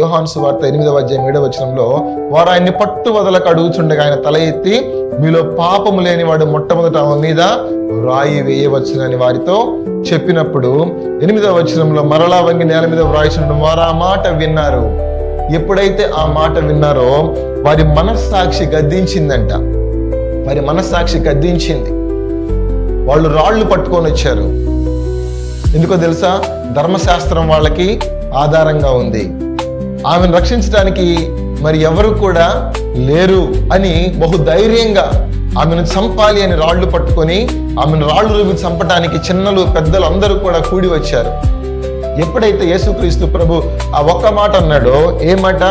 యోహాను సువార్త 8వ అధ్యాయం 7వ వచనంలో వారు ఆయన్ని పట్టు వదలక అడుగుచుండగా ఆయన తల ఎత్తి మీలో పాపము లేని వాడు మొట్టమొదట ఆమె మీద రాయి వేయవచ్చునని వారితో చెప్పినప్పుడు 8వ వచనంలో మరలా వంగి నేల మీద వ్రాయిచుండడం వారు ఆ మాట విన్నారు. ఎప్పుడైతే ఆ మాట విన్నారో వారి మనస్సాక్షి గద్దించిందంట. వారి మనస్సాక్షి గద్దించింది. వాళ్ళు రాళ్ళు పట్టుకొని వచ్చారు. ఎందుకో తెలుసా? ధర్మశాస్త్రం వాళ్ళకి ఆధారంగా ఉంది. ఆమెను రక్షించడానికి మరి ఎవరు కూడా లేరు అని బహుధైర్యంగా ఆమెను చంపాలి అని రాళ్లు పట్టుకొని ఆమెను రాళ్లు రువి చంపటానికి చిన్నలు పెద్దలు అందరూ కూడా కూడి వచ్చారు. ఎప్పుడైతే యేసుక్రీస్తు ప్రభు ఆ ఒక్క మాట అన్నాడో, ఏ మాట?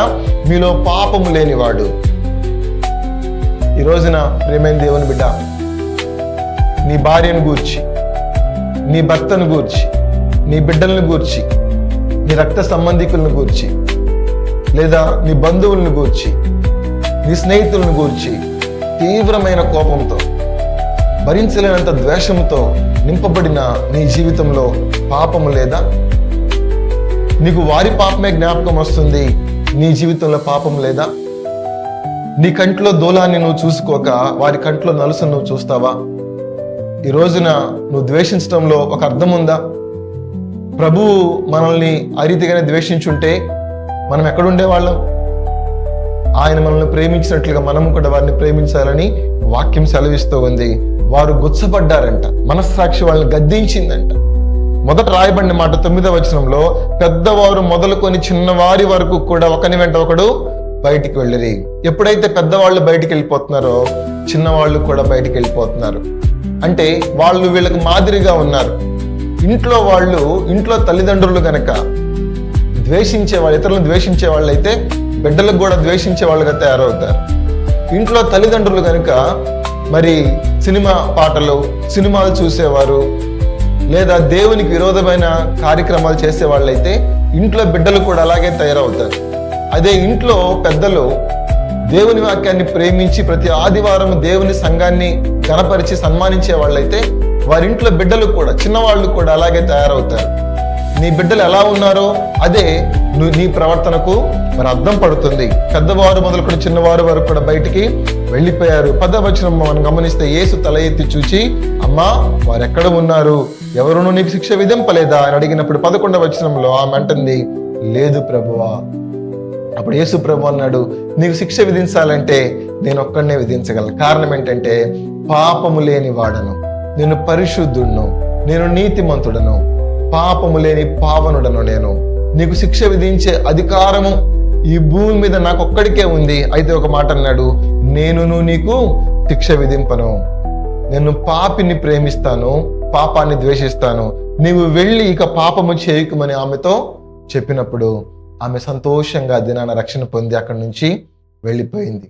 మీలో పాపము లేనివాడు. ఈ రోజున ప్రేమైన దేవుని బిడ్డ, నీ భార్యను గూర్చి, నీ భర్తను గూర్చి, నీ బిడ్డలను గూర్చి, నీ రక్త సంబంధికులను గూర్చి, లేదా నీ బంధువులను గూర్చి, నీ స్నేహితులను గూర్చి తీవ్రమైన కోపంతో, భరించలేనంత ద్వేషంతో నింపబడిన నీ జీవితంలో పాపము లేదా? నీకు వారి పాపమే జ్ఞాపకం వస్తుంది, నీ జీవితంలో పాపం లేదా? నీ కంట్లో దూలాన్ని నువ్వు చూసుకోక వారి కంట్లో నలుసును నువ్వు చూస్తావా? ఈ రోజున నువ్వు ద్వేషించడంలో ఒక అర్థం ఉందా? ప్రభువు మనల్ని ఆ రీతిగానే ద్వేషించుంటే మనం ఎక్కడుండేవాళ్ళం? ఆయన మనల్ని ప్రేమించినట్లుగా మనము కూడా వారిని ప్రేమించాలని వాక్యం సెలవిస్తూ ఉంది. వారు గుచ్చపడ్డారంట. మనస్సాక్షి వాళ్ళని గద్దించిందంట. మొదట రాయబడిన మాట 9వ వచనంలో, పెద్దవారు మొదలుకొని చిన్నవారి వరకు కూడా ఒకని వెంట ఒకడు బయటికి వెళ్ళిరి. ఎప్పుడైతే పెద్దవాళ్ళు బయటికి వెళ్ళిపోతున్నారో చిన్నవాళ్ళు కూడా బయటికి వెళ్ళిపోతున్నారు. అంటే వాళ్ళు వీళ్ళకి మాదిరిగా ఉన్నారు. ఇంట్లో తల్లిదండ్రులు కనుక ద్వేషించే వాళ్ళు, ఇతరులను ద్వేషించే వాళ్ళు అయితే బిడ్డలకు కూడా ద్వేషించే వాళ్ళుగా తయారవుతారు. ఇంట్లో తల్లిదండ్రులు కనుక మరి సినిమా పాటలు, సినిమాలు చూసేవారు, లేదా దేవునికి విరోధమైన కార్యక్రమాలు చేసే వాళ్ళైతే ఇంట్లో బిడ్డలు కూడా అలాగే తయారవుతారు. అదే ఇంట్లో పెద్దలు దేవుని వాక్యాన్ని ప్రేమించి ప్రతి ఆదివారం దేవుని సంఘాన్ని గణపరిచి సన్మానించే వాళ్ళైతే వారింట్లో బిడ్డలు కూడా, చిన్నవాళ్ళు కూడా అలాగే తయారవుతారు. నీ బిడ్డలు ఎలా ఉన్నారో అదే నీ ప్రవర్తనకు మరి అర్థం పడుతుంది. పెద్దవారు మొదలుకొని చిన్నవారు వరకు కూడా బయటికి వెళ్ళిపోయారు. 10వ వచనం మనం గమనిస్తే, యేసు తల ఎత్తి చూచి, అమ్మా వారు ఎక్కడ ఉన్నారు? ఎవరునూ నీకు శిక్ష విధింపలేదా అని అడిగినప్పుడు 11వ వచనంలో ఆమె అంటుంది, లేదు ప్రభువా. అప్పుడు యేసు ప్రభు అన్నాడు, నీకు శిక్ష విధించాలంటే నేను ఒక్కడనే విధించగలను. కారణం ఏంటంటే, పాపము లేని వాడను, నేను పరిశుద్ధుడును, నేను నీతిమంతుడను, పాపము లేని పావనుడను. నేను నీకు శిక్ష విధించే అధికారము ఈ భూమి మీద నాకు ఒక్కడికే ఉంది. అయితే ఒక మాట అన్నాడు, నేనును నీకు శిక్ష విధింపను. నేను పాపిని ప్రేమిస్తాను, పాపాన్ని ద్వేషిస్తాను. నీవు వెళ్ళి ఇక పాపము చేయకుమని ఆమెతో చెప్పినప్పుడు ఆమె సంతోషంగా దినాన రక్షణ పొంది అక్కడి నుంచి వెళ్ళిపోయింది.